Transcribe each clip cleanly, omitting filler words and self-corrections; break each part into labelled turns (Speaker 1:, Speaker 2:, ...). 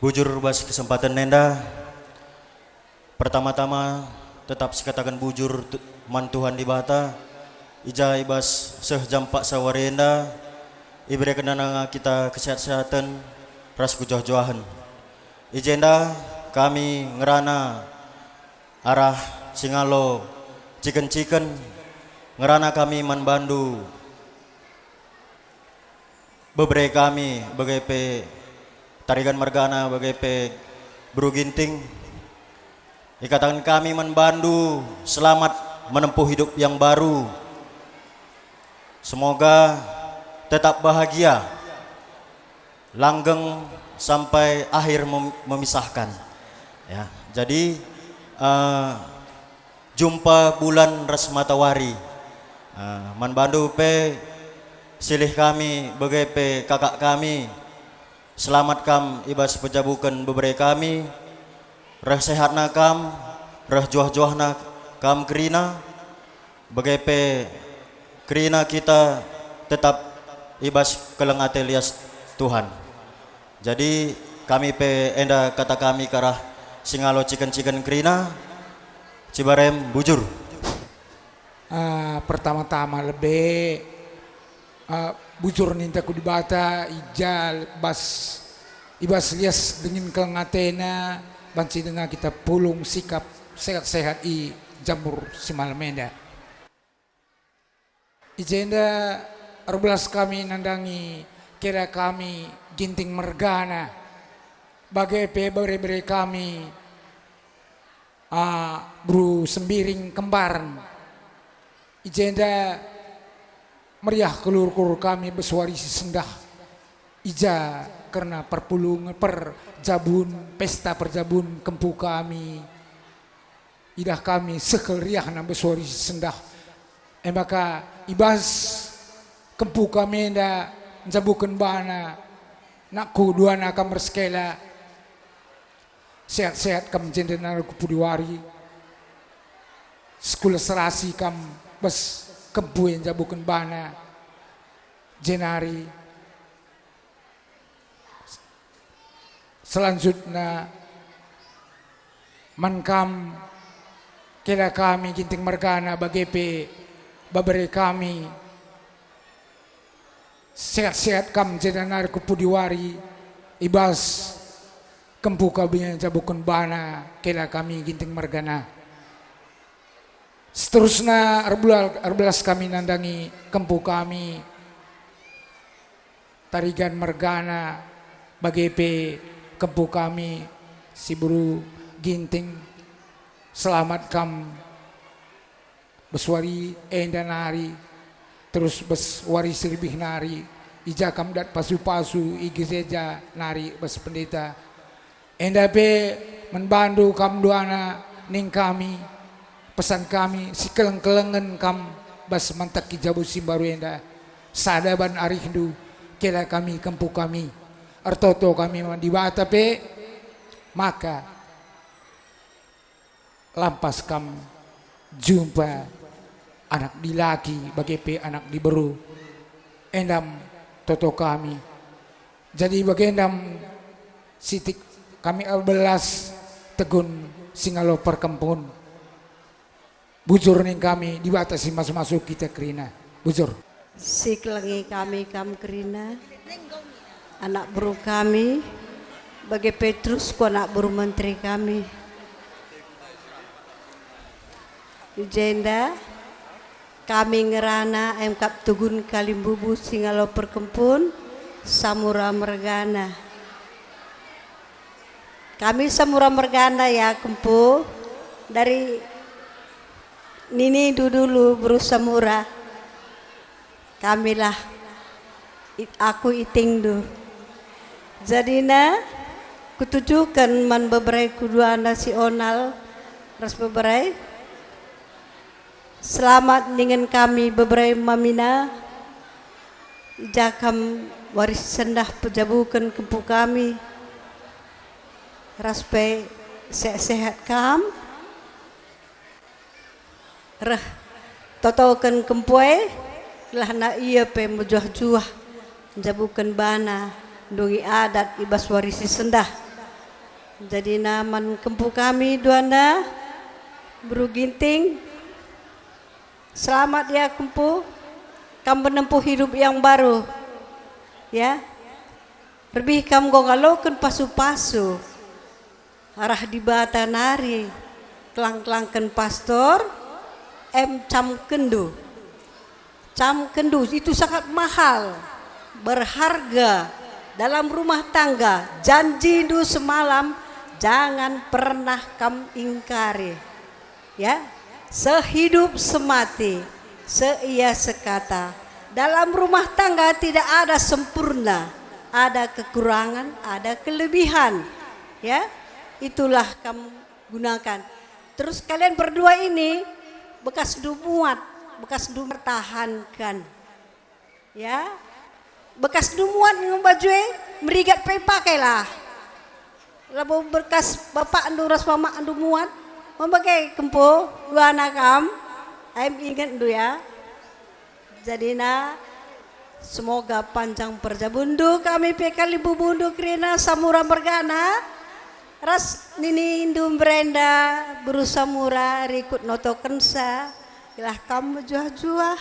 Speaker 1: Bujur bas kesempatan nenda. Pertama-tama tetap sikatakan bujur man Tuhan di bata. Ija ibas seh jampak sawarenda. Ibere kenana kita kesehatan ras kujoh-johan. Ijenda kami ngerana arah Singalo chicken ngerana kami man Bandu. Beberapa kami bagai tarigan margana bagai Bru Ginting. Ikatan kami membantu selamat menempuh hidup yang baru. Semoga tetap bahagia, langgeng sampai akhir memisahkan. Ya, jadi jumpa bulan ras matahari. Membantu silih kami bagai kakak kami. Selamat kam ibas pejabukan beberapa kami. Reh sehatna kam, reh juah-juahna kam kerina. Bagai kerina kita tetap ibas kelengat lias Tuhan. Jadi kami enda kata kami karah Singalo chicken kerina Cibarem bujur.
Speaker 2: Pertama-tama lebih bujur ninta ku dibata ijal ibas lias dengan kelengatena banci dengan kita pulung sikap sehat-sehat i jamur simalamenda. Ijenda arblas kami nandangi kira kami ginting mergana bagai bere kami Bru Sembiring kembaran. Ijenda meriah kelur-kelur kami bersuarisi sendah ija karena perjabun pesta perjabun kempu kami idah kami sekel riah na bersuarisi sendah maka ibas kempu kami nda jabukan bana nakku dua nakam berskela sehat-sehat kam jendenar kupudiwari sekolah serasi kam bes kempu yang jabukan bana jenari. Selanjutnya mankam kira kami ginting mergana bagepe babere kami sehat-sehat kam jendenar kupudiwari ibas kempu kami yang jabukan bana kira kami ginting mergana. Seterusnya arbelas kami nandangi kempu kami tarigan mergana bagepe kempu kami si Bru Ginting selamat kam beswari enda nari terus beswari silbih nari ija kam dat pasu-pasu igereja nari bes pendeta enda menbandu kam duana ning kami pesan kami si keleng-kelengen kam bas mantak kijabu simbaru enda sadaban ari hindu kira kami kempu kami artoto kami di bata maka lampas kam jumpa anak di laki bagi anak di beru endam toto kami jadi bagi endam sitik kami albelas tegun Singalo perkempun bujur ning kami dibatasi masuk kita kerina bujur
Speaker 3: siklengi kami kam kerina anak Bru kami bagi Petrus ku anak Bru menteri kami jenda kami ngerana kap tugun kalimbubu Singalo perkempun samura mergana kami samura mergana ya kempu dari nini dulu Bru samura kamilah aku iting do. Jadina kutujukan man beberai kedua nasional ras beberai selamat dengan kami beberai mamina jakam waris sendah pejabukan kempu kami raspe sehat kam reh totokan kempuai lah na iya pe mujuah-juah jabukan bana dungi adat ibas warisi sendah Jadi naman kempu kami duana Bro Ginting. Selamat ya kempu. Kamu menempuh hidup yang baru. Ya. Lebih kamu ngalokan pasu-pasu. Arah di bata nari. Kelang-kelangkan pastor. Cam kendu. Cam kendu itu sangat mahal. Berharga. Dalam rumah tangga. Janji du semalam. Jangan pernah kamu ingkari. Ya. Sehidup semati. Seia sekata. Dalam rumah tangga tidak ada sempurna. Ada kekurangan, ada kelebihan. Ya. Itulah kamu gunakan. Terus kalian berdua ini bekas dumuat, bekas mempertahankan. Ya. Bekas dumuat ngembajue merigat pe pakailah. Lalu bekas bapak andu ras mama andu muat memakai kempo dua anak kam. Aim ingat dulu ya. Jadi semoga panjang perjabundu kami pekali bubundu krina samura bergana. Ras nini indum Brenda berusaha murah rikut noto kensa. Ilah kamu juah-juah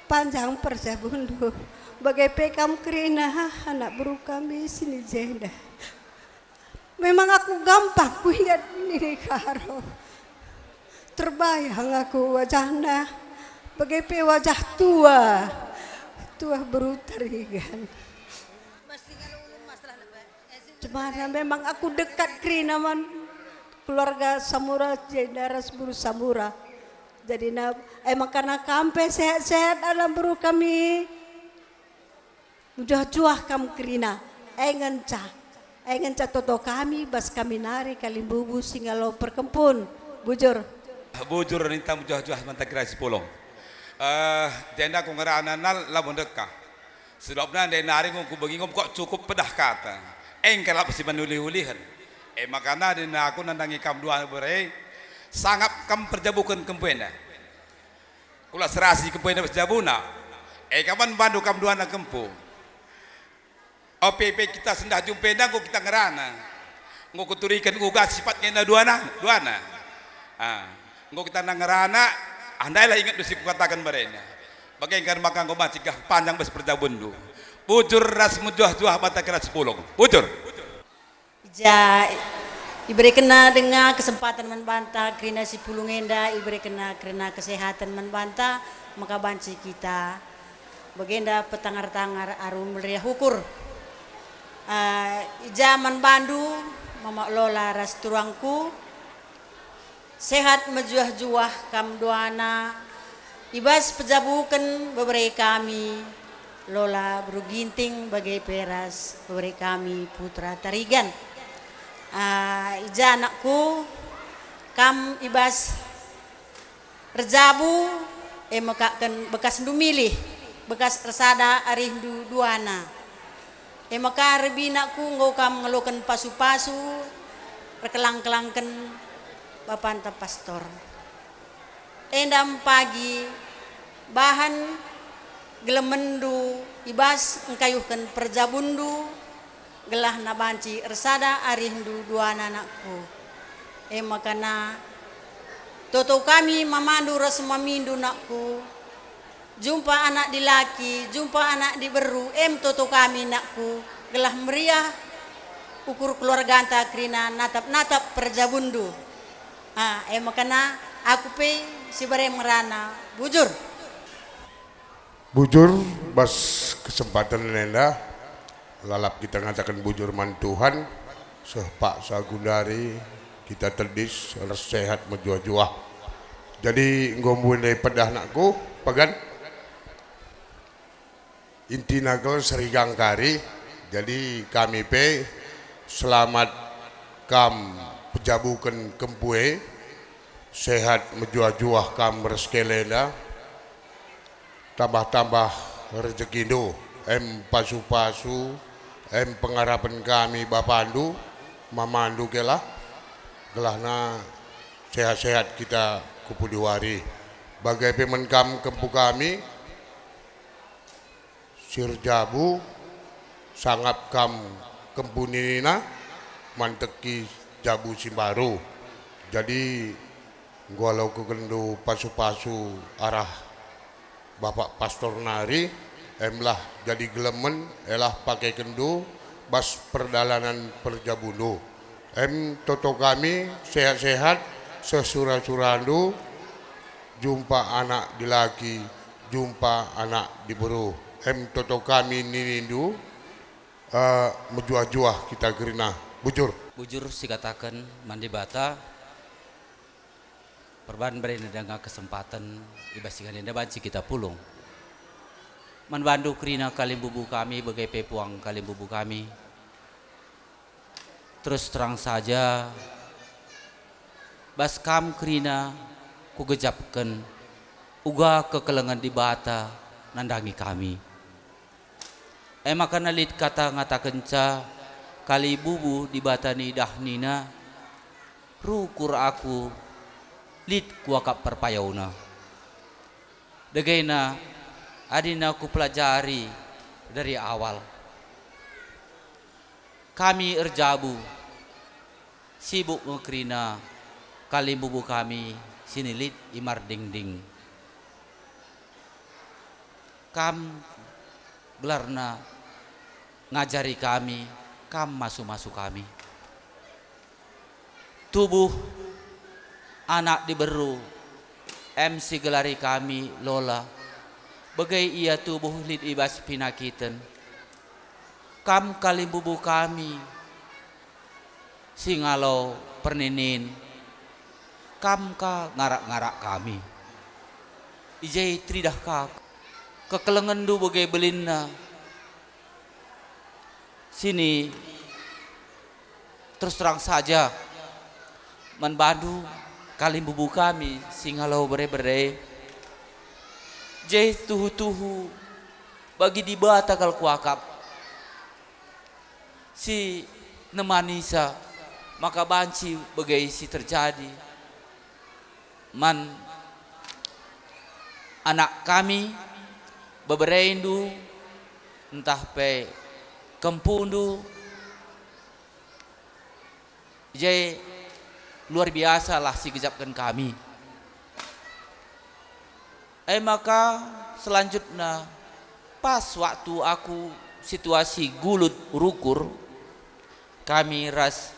Speaker 3: panjang perjabundu. Bagai pekam krina anak buru kami sini jenda. Memang aku gampang kulihat ini karo. Terbayang aku wajahnya bagai wajah tua. Tua berutarigan. Cuma memang aku dekat krina man keluarga Samura Jendaras Buru Samura. Jadi emang karena kampe sehat-sehat alam buru kami. Juah-juah kamu krina. Engenca toto kami bas kami nari kalimbubu singalo perkempun. Bujur.
Speaker 4: Bujur nintang juah-juah mantag kira sepulong. Denda ko ngarana nal labon deka. Sebabna denda nari ko bagingom kok cukup pedah kata. Engkelap si manuli-ulihan. Makana denda aku nandangi kam dua bere sangap kam perjabukan kempuena. Kula serasi kempuena perjabuna. Kapan bandu kam dua na kempu. OPP kita sendah jumpa nangko kita ngerana. Ngko kuturikan uga sifatnya na duana. Ngko kita ngerana andailah ingat dusi katakan mereka. Bagaimana makan kau masih panjang bes perjabundu. Bujur ras mujuah-juah mata keras 10. Bujur.
Speaker 3: Ja iberi kena dengan kesempatan membantah kerana si pulungenda iberi kena kerana kesehatan membantah maka banci kita bagenda petangar-tangar arum meriah hukur. Zaman Bandu Mama Lola ras turangku sehat mejuah-juah kam duana ibas pejabukan beberapa kami Lola Bro Ginting bagai peras beberapa kami putra tarigan. Ija anakku kam ibas rejabu mekakan bekas ndu milih bekas resada arindu duana maka rebinaku ngau kam ngelukan pasu-pasu rekelang-kelangken bapanta pastor endam pagi bahan gelemendu ibas engkayuhkan perjabundu gelah nabanci resada arindu dua anakku makana toto kami mamandu ras mamindu nakku jumpa anak dilaki jumpa anak diberu toto kami nakku gelah meriah ukur keluarga anta krina natap perjabundu makana aku pe si bare merana bujur
Speaker 5: bas kesempatan nenda lalap kita ngatakan bujur man Tuhan sepak sagundari kita terdis harus sehat menjuah-juah jadi ngomongin dari pedah nakku pagan inti nagel serigang kari jadi kami pe selamat kam pejabukan kempue sehat menjuah-juah kam reskelena tambah-tambah rezekindo pasu-pasu pengharapan kami bapandu mamandu kelah gelahna sehat-sehat kita kupudiwari bagai pemenkam kempu kami sirjabu sangap kam kempunina manteki Jabu Simbaru. Jadi kalau ke kendu pasu-pasu arah Bapak Pastor Nari, emlah jadi gelemen, elah pakai kendu bas perjalanan perjabundu. Toto kami sehat-sehat, sesura-surandu, jumpa anak di laki, jumpa anak di beru. Toto kami ninindu, menjuah-juah kita gerina. Bujur.
Speaker 6: Bujur si katakan mandi bata, perban beri dengan kesempatan ibasikan enda banci kita pulung. Manbandu kerina kalim bubu kami bagai pepuang kalim bubu kami. Terus terang saja, bas kam kerina ku gejapkan uga kekelengan di bata nandangi kami. Makan alit kata ngata kenca kali bubu di bata ni dahnina rukur aku lit kuakap perpayauna. Dagaina adina ku pelajari dari awal. Kami erjabu sibuk ngekrina kali bubu kami sinilit imar ding-ding. Kam gelarna ngajari kami, kam masuk-masuk kami. Tubuh anak diberu, MC gelari kami Lola. Bagai ia tubuh lid ibas pinakiten. Kam kali bubu kami singalo perninin. Kam ka ngarak-ngarak kami. Ijai tridah ka kekelengendu bagai belinna. Sini terus terang saja manbadu kali bubu kami singalo bere-bere. Jai tuhu-tuhu bagi di bata kal kuakap. Si nemanisa maka banci bagai si terjadi. Man anak kami bebereindu entah pe kempundu. Jadi luar biasa lah si gejapkan kami. Maka selanjutnya pas waktu aku situasi gulut rukur kami ras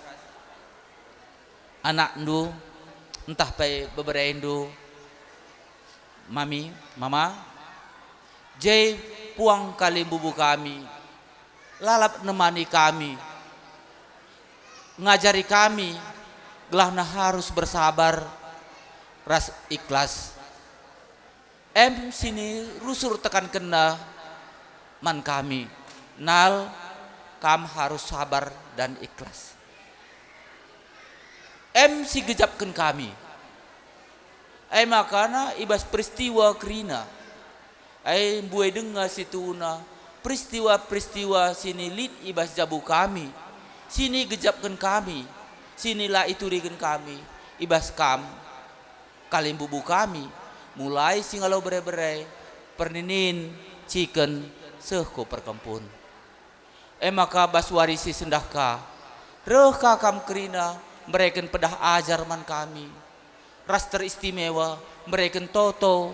Speaker 6: anak ndu entah pe bebereindu mama jai puang kali bubu kami lalap nemani kami ngajari kami gelahna harus bersabar ras ikhlas sini rusur tekan kena man kami nal kam harus sabar dan ikhlas si gejapkan kami makana ibas peristiwa kerina buai dengar situna peristiwa sini lid ibas jabu kami sini gejapkan kami sinilah itu dengan kami ibas kam kalim bubu kami mulai singalau bere-bere perninin chicken sehko perkempun maka bas warisi sendahka reka kam kerina mereka pedah ajar man kami ras teristimewa mereka toto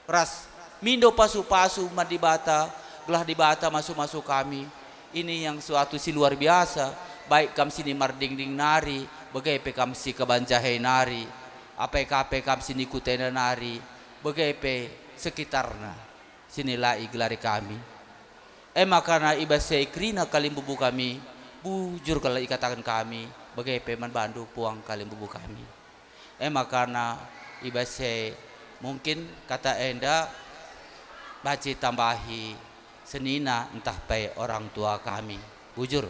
Speaker 6: ras mindo pasu-pasu madibata gelah dibata masuk-masuk kami ini yang suatu si luar biasa baik kam sini marding-ding nari bagai pe kam si kebanjahai nari apa kam sini kutena nari bagai pe sekitarna sinilah iglari kami makana ibasai krina kalim bubu kami bujur kalau ikatakan kami bagai peman bandu puang kalim bubu kami makana ibasai mungkin kata enda baci tambahi senina entah pe orang tua kami bujur.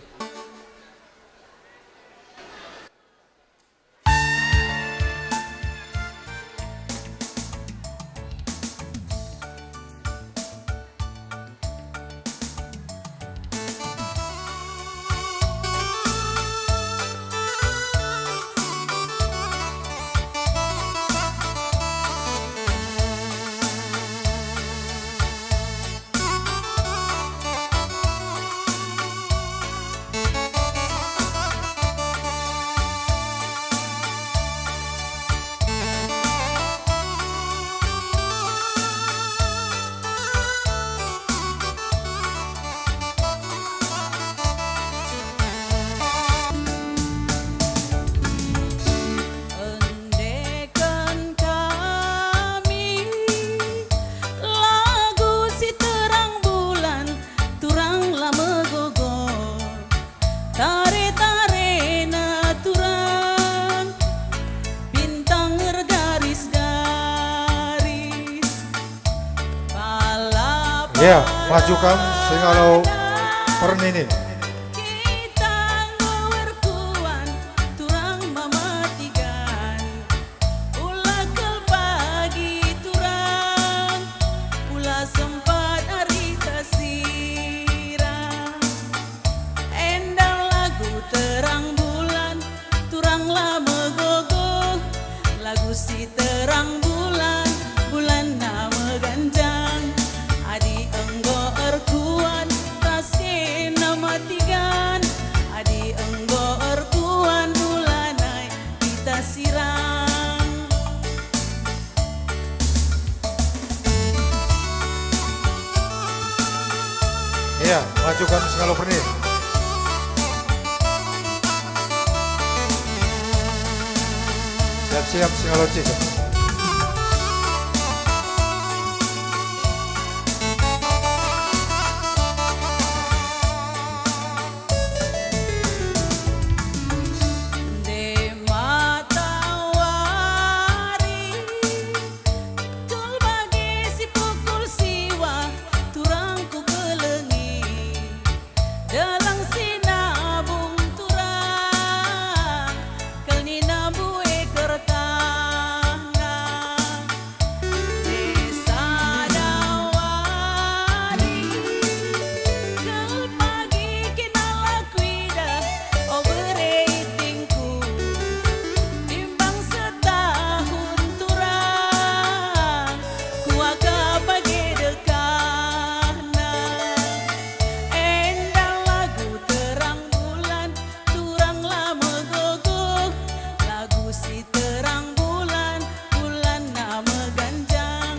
Speaker 7: Ya, majukan singalo pernini.
Speaker 8: Kita ngowerkuan turang mamatigan ulah kel pagi turang ulah sempat arita sirang endang lagu terang bulan turang lama gogo lagu si terang bulan bulan nama ganjang adi enggo erkuan taske nama tigan adi enggo erkuan bulanai kita sirang
Speaker 7: Ya, majukan singalo pernini. Siap-siap singalo cik.
Speaker 8: de matawari tul bagi si pukul siwa turang ku gelengi dalang sinabung turang kelni nabue kertanga desa dawari kel pagi kinalakwida overratingku timbang setahun turang kuaka pagi dekana endang lagu terang bulan turang lama gogok lagu si terang bulan bulan nama ganjang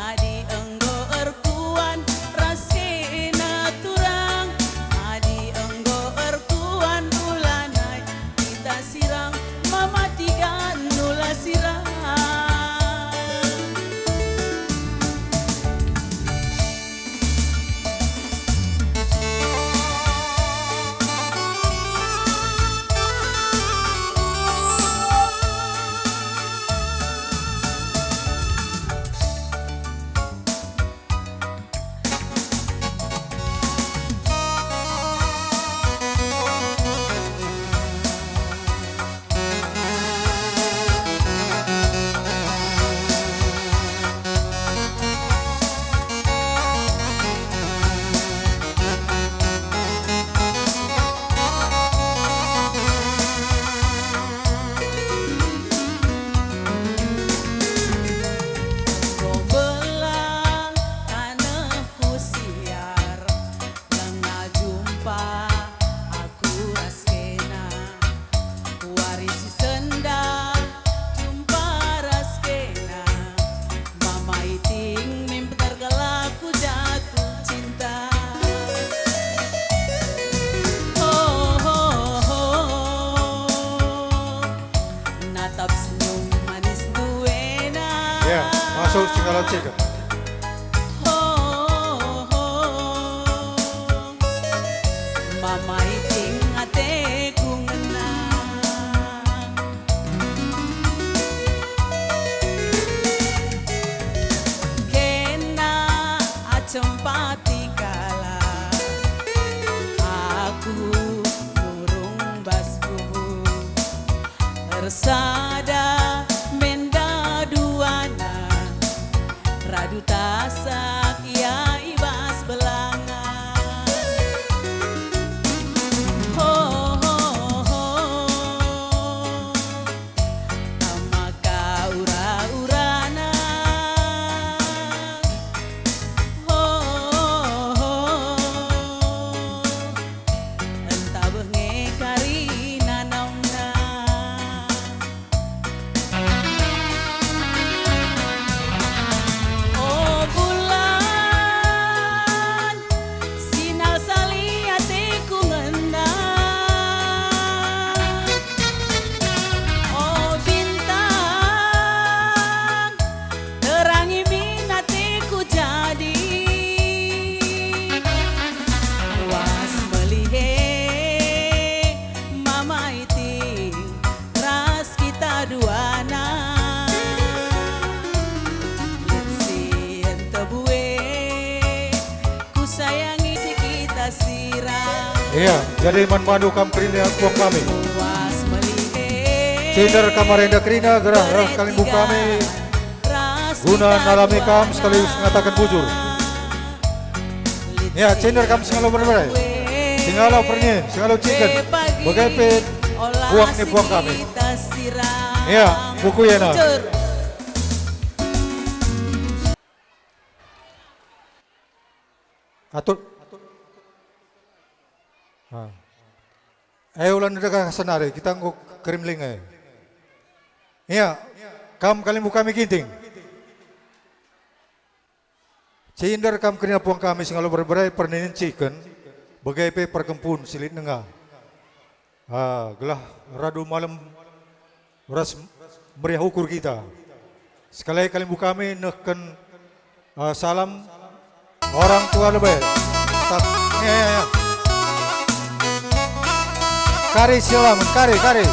Speaker 8: adi enggo erkuan rasina turang adi enggo erkuan bulanai kita sirang mamatigan nula sirang Gombelang tanahku siar yang jumpa aku raskena warisi senda jumpa raskena mama iting mimpi tergalaku jatuh cinta oh, oh, oh. Natap senyum manis duena
Speaker 7: Ya, masuk singalo cik.
Speaker 8: Mama iting ate ku ngena kena acempati kala aku nurung basku Persada menda duana radu tasak ya ibas belangan ho ho ho tamaka ura-urana ho ho entah bengi karina nauna
Speaker 7: Iya, jadi manmadu kam kerina buang kami.
Speaker 8: puas melihat
Speaker 7: Cinder kamarenda kerina gerah kalimbu kami. Guna nalami kam sekaligus mengatakan bujur. Ya, cinder kam singalo berberai. Singalo perni, singalo chicken. Bagaipe buang ni buang kami. Ya, buku ya na. Atur. Ayo ulan dekat senari kita nguk kerimling ay. Iya, kam kalimbu kami kinting. Cinder kam kerina puang kami singalo berberai pernenin chicken. Bagaipe perkempun silit nengah. Gelah radu malam ras meriah ukur kita. Sekali kalimbu kami neken salam orang tua lebih. Ya. Kari silaman, kari.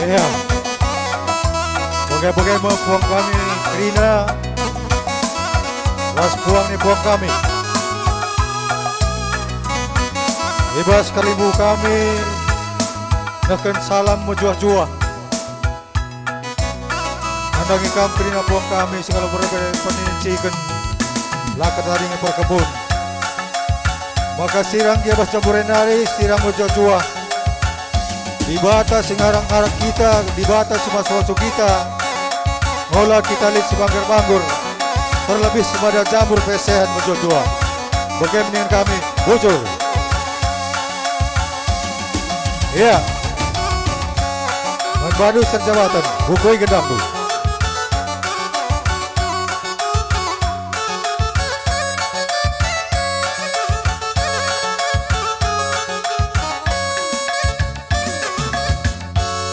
Speaker 7: Iya. Bagai-bagai mau buang kami Rina. Las buang ni buang kami. Ibas kalimbu kami. Nakan salam mujuah-juah. Andangi kami Rina buang kami segala berbagai penincikan. Lakat hari ni perkebun. Maka sirang dia bas campurenari, sirang mujuah-juah. Di batas singarang-arang kita, di batas semasa kita, olah kita lihat sebanggar-banggur, terlebih semada jamur pesehan berjodoh. Bagaimana dengan kami, bujur? Iya, Manbadu serjabatan, bukui gedangku.